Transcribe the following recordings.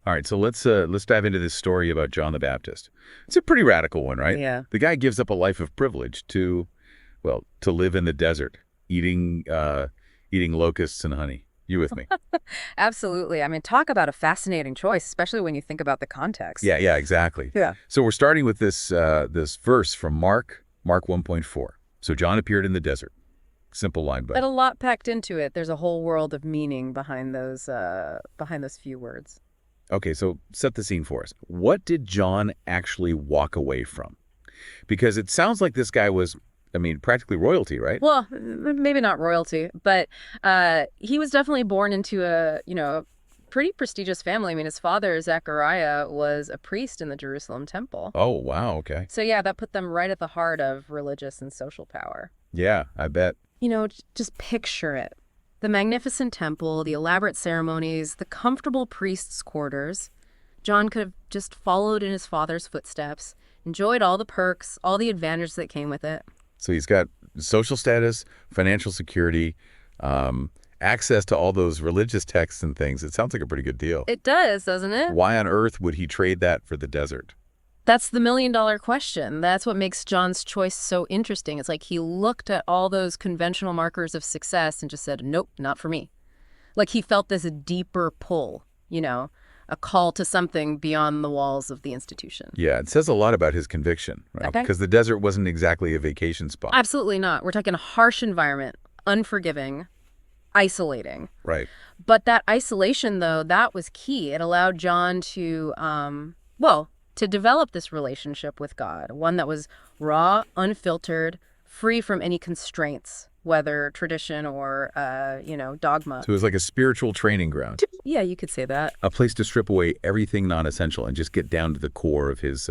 All right, so let's dive into this story about John the Baptist. It's a pretty radical one, right? Yeah. The guy gives up a life of privilege to live in the desert, eating locusts and honey. You with me? Absolutely. I mean, talk about a fascinating choice, especially when you think about the context. Yeah, yeah, exactly. Yeah. So we're starting with this verse from Mark 1.4. So John appeared in the desert. Simple line, But but a lot packed into it. There's a whole world of meaning behind those few words. okay, so set the scene for us. What did John actually walk away from? Because it sounds like this guy was, I mean, practically royalty, right? Well, maybe not royalty, but he was definitely born into a pretty prestigious family. I mean, his father, Zechariah, was a priest in the Jerusalem temple. Oh, wow, okay. So yeah, that put them right at the heart of religious and social power. Yeah, I bet. Just picture it. The magnificent temple, the elaborate ceremonies, the comfortable priest's quarters. John could have just followed in his father's footsteps, enjoyed all the perks, all the advantages that came with it. So he's got social status, financial security, access to all those religious texts and things. It sounds like a pretty good deal. It does, doesn't it? Why on earth would he trade that for the desert? That's the million-dollar question. That's what makes John's choice so interesting. It's like he looked at all those conventional markers of success and just said, nope, not for me. Like he felt this deeper pull, a call to something beyond the walls of the institution. Yeah, it says a lot about his conviction, right? Okay. Because the desert wasn't exactly a vacation spot. Absolutely not. We're talking a harsh environment, unforgiving, isolating. Right. But that isolation, though, that was key. It allowed John to develop this relationship with God, one that was raw, unfiltered, free from any constraints, whether tradition or, dogma. So it was like a spiritual training ground, Yeah, you could say that. a place to strip away everything non-essential and just get down to the core of his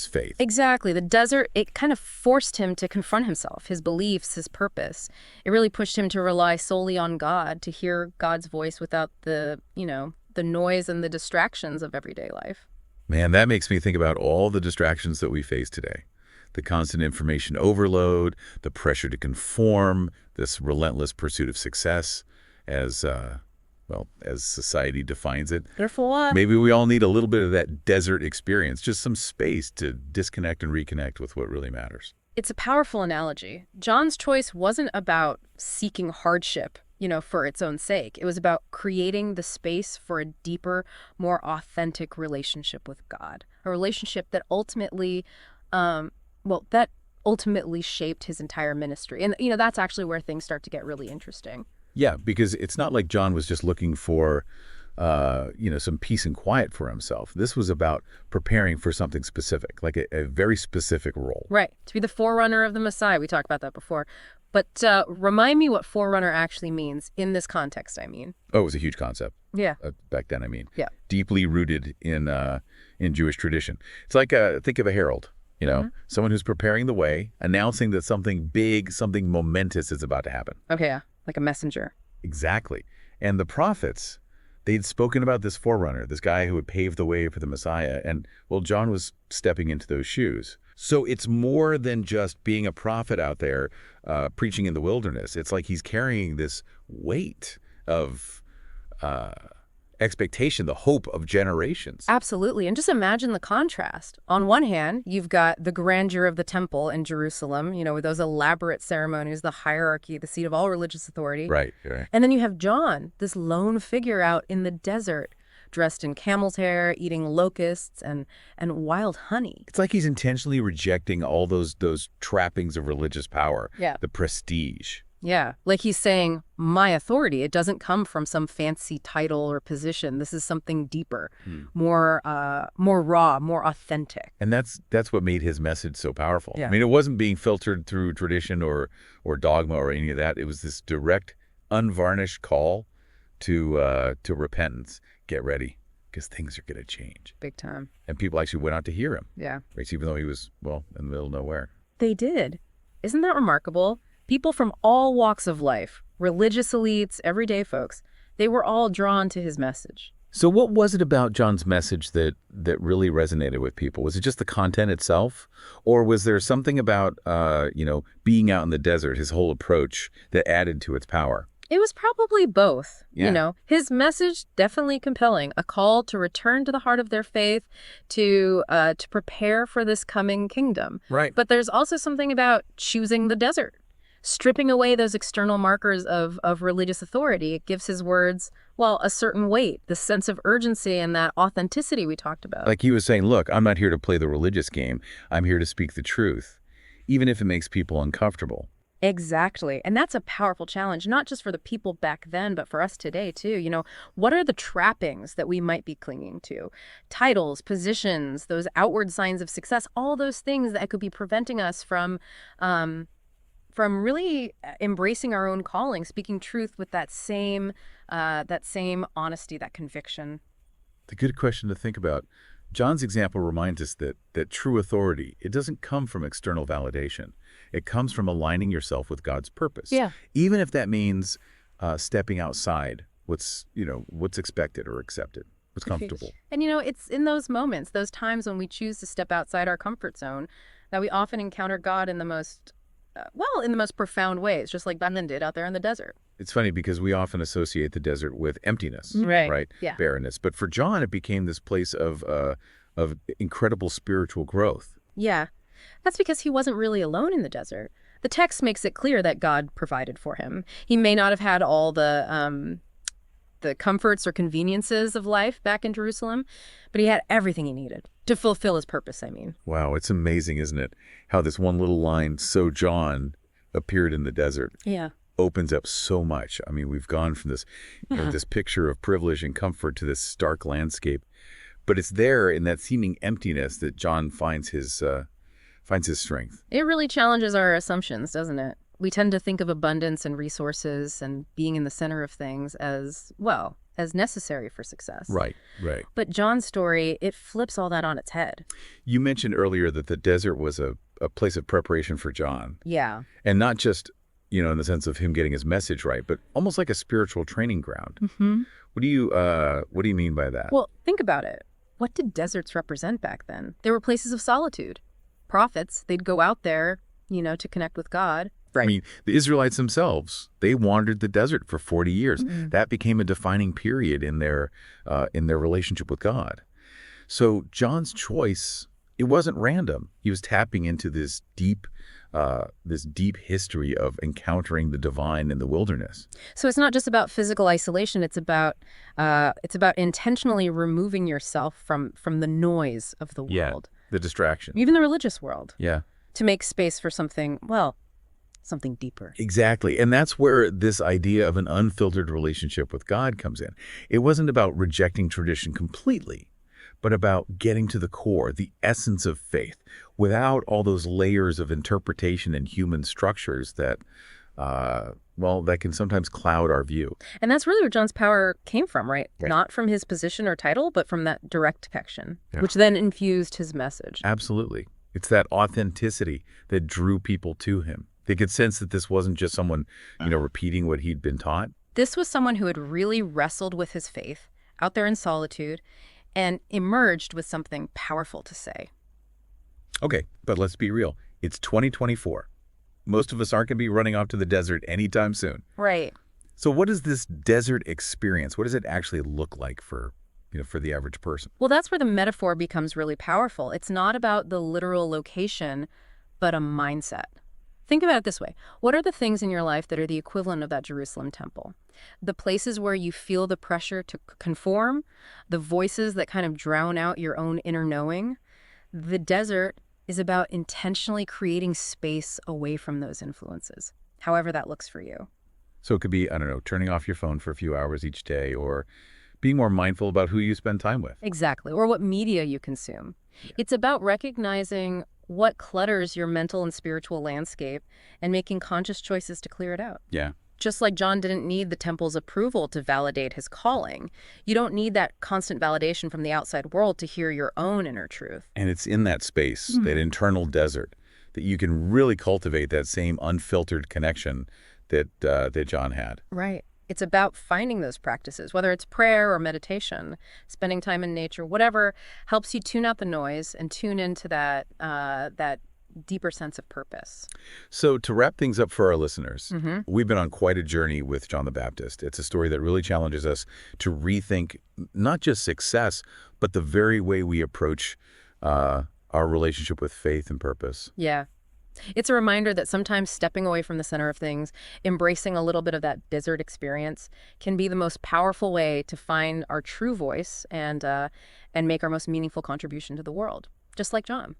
faith. Exactly. The desert, it kind of forced him to confront himself, his beliefs, his purpose. It really pushed him to rely solely on God, to hear God's voice without the noise and the distractions of everyday life. Man, that makes me think about all the distractions that we face today. The constant information overload, the pressure to conform, this relentless pursuit of success as society defines it. Careful what? Maybe we all need a little bit of that desert experience, just some space to disconnect and reconnect with what really matters. It's a powerful analogy. John's choice wasn't about seeking hardship, for its own sake. It was about creating the space for a deeper, more authentic relationship with God, a relationship that ultimately shaped his entire ministry. And, that's actually where things start to get really interesting. Yeah, because it's not like John was just looking for, some peace and quiet for himself. This was about preparing for something specific, like a very specific role. Right. To be the forerunner of the Messiah. We talked about that before. But remind me what forerunner actually means in this context, I mean. Oh, it was a huge concept. Yeah. Back then, I mean. Yeah. Deeply rooted in Jewish tradition. It's like, think of a herald, someone who's preparing the way, announcing that something big, something momentous is about to happen. Okay, yeah. Like a messenger. Exactly. And the prophets, they'd spoken about this forerunner, this guy who would pave the way for the Messiah. And, well, John was stepping into those shoes. So it's more than just being a prophet out there preaching in the wilderness. It's like he's carrying this weight of expectation, the hope of generations. Absolutely. And just imagine the contrast. On one hand, you've got the grandeur of the temple in Jerusalem, with those elaborate ceremonies, the hierarchy, the seat of all religious authority. Right, right. And then you have John, this lone figure out in the desert, dressed in camel's hair, eating locusts and wild honey. It's like he's intentionally rejecting all those trappings of religious power, Yeah. the prestige. Yeah, like he's saying, my authority, it doesn't come from some fancy title or position. This is something deeper, more raw, more authentic. And that's what made his message so powerful. Yeah. I mean, it wasn't being filtered through tradition or dogma or any of that. It was this direct, unvarnished call to repentance. Get ready, because things are going to change. Big time. And people actually went out to hear him, Yeah. right? Even though he was, in the middle of nowhere. They did. Isn't that remarkable? People from all walks of life, religious elites, everyday folks, they were all drawn to his message. So what was it about John's message that really resonated with people? Was it just the content itself? Or was there something about, being out in the desert, his whole approach, that added to its power? It was probably both. Yeah. His message definitely compelling, a call to return to the heart of their faith, to prepare for this coming kingdom. Right. But there's also something about choosing the desert, stripping away those external markers of religious authority. It gives his words, well, a certain weight, the sense of urgency and that authenticity we talked about. Like he was saying, look, I'm not here to play the religious game. I'm here to speak the truth, even if it makes people uncomfortable. Exactly. And that's a powerful challenge, not just for the people back then, but for us today, too. What are the trappings that we might be clinging to? Titles, positions, those outward signs of success, all those things that could be preventing us from really embracing our own calling, speaking truth with that same honesty, that conviction. It's a good question to think about. John's example reminds us that true authority, it doesn't come from external validation. It comes from aligning yourself with God's purpose. Yeah. Even if that means stepping outside what's expected or accepted, what's comfortable. And it's in those moments, those times when we choose to step outside our comfort zone, that we often encounter God in the most, in the most profound ways, just like Bannon did out there in the desert. It's funny because we often associate the desert with emptiness, Right. Yeah. Barrenness. But for John, it became this place of incredible spiritual growth. Yeah. That's because he wasn't really alone in the desert. The text makes it clear that God provided for him. He may not have had all the comforts or conveniences of life back in Jerusalem, but he had everything he needed to fulfill his purpose, I mean. Wow, it's amazing, isn't it? How this one little line, "So John appeared in the desert," Yeah. opens up so much. I mean, we've gone from this, this picture of privilege and comfort to this stark landscape, but it's there in that seeming emptiness that John finds his strength. It really challenges our assumptions, doesn't it? We tend to think of abundance and resources and being in the center of things as necessary for success. Right, right. But John's story, it flips all that on its head. You mentioned earlier that the desert was a place of preparation for John, Yeah. and not just in the sense of him getting his message right, but almost like a spiritual training ground. Mm-hmm. What do you mean by that? Well, think about it. What did deserts represent back then? They were places of solitude. Prophets, they'd go out there, to connect with God. I mean, the Israelites themselves, they wandered the desert for 40 years. Mm-hmm. That became a defining period in their relationship with God. So John's choice, it wasn't random. He was tapping into this deep history of encountering the divine in the wilderness. So it's not just about physical isolation. It's about intentionally removing yourself from the noise of the world, The distraction. even the religious world, Yeah. to make space for something deeper. Exactly. And that's where this idea of an unfiltered relationship with God comes in. It wasn't about rejecting tradition completely, but about getting to the core, the essence of faith, without all those layers of interpretation and human structures that can sometimes cloud our view. And that's really where John's power came from, right? Right. Not from his position or title, but from that direct connection, Yeah. which then infused his message. Absolutely. It's that authenticity that drew people to him. They could sense that this wasn't just someone, repeating what he'd been taught. This was someone who had really wrestled with his faith out there in solitude and emerged with something powerful to say. Okay, but let's be real. It's 2024. Most of us aren't going to be running off to the desert anytime soon. Right. So what is this desert experience? What does it actually look like for the average person? Well, that's where the metaphor becomes really powerful. It's not about the literal location, but a mindset. Think about it this way. What are the things in your life that are the equivalent of that Jerusalem temple? The places where you feel the pressure to conform, the voices that kind of drown out your own inner knowing. The desert is about intentionally creating space away from those influences, however that looks for you. So it could be, I don't know, turning off your phone for a few hours each day, or being more mindful about who you spend time with. Exactly. Or what media you consume. Yeah. It's about recognizing what clutters your mental and spiritual landscape and making conscious choices to clear it out. Yeah. Just like John didn't need the temple's approval to validate his calling, you don't need that constant validation from the outside world to hear your own inner truth. And it's in that space, that internal desert, that you can really cultivate that same unfiltered connection that John had. Right. It's about finding those practices, whether it's prayer or meditation, spending time in nature, whatever helps you tune out the noise and tune into that deeper sense of purpose. So to wrap things up for our listeners, Hmm. we've been on quite a journey with John the Baptist. It's a story that really challenges us to rethink not just success, but the very way we approach our relationship with faith and purpose. Yeah. It's a reminder that sometimes stepping away from the center of things, embracing a little bit of that desert experience, can be the most powerful way to find our true voice and make our most meaningful contribution to the world, just like John.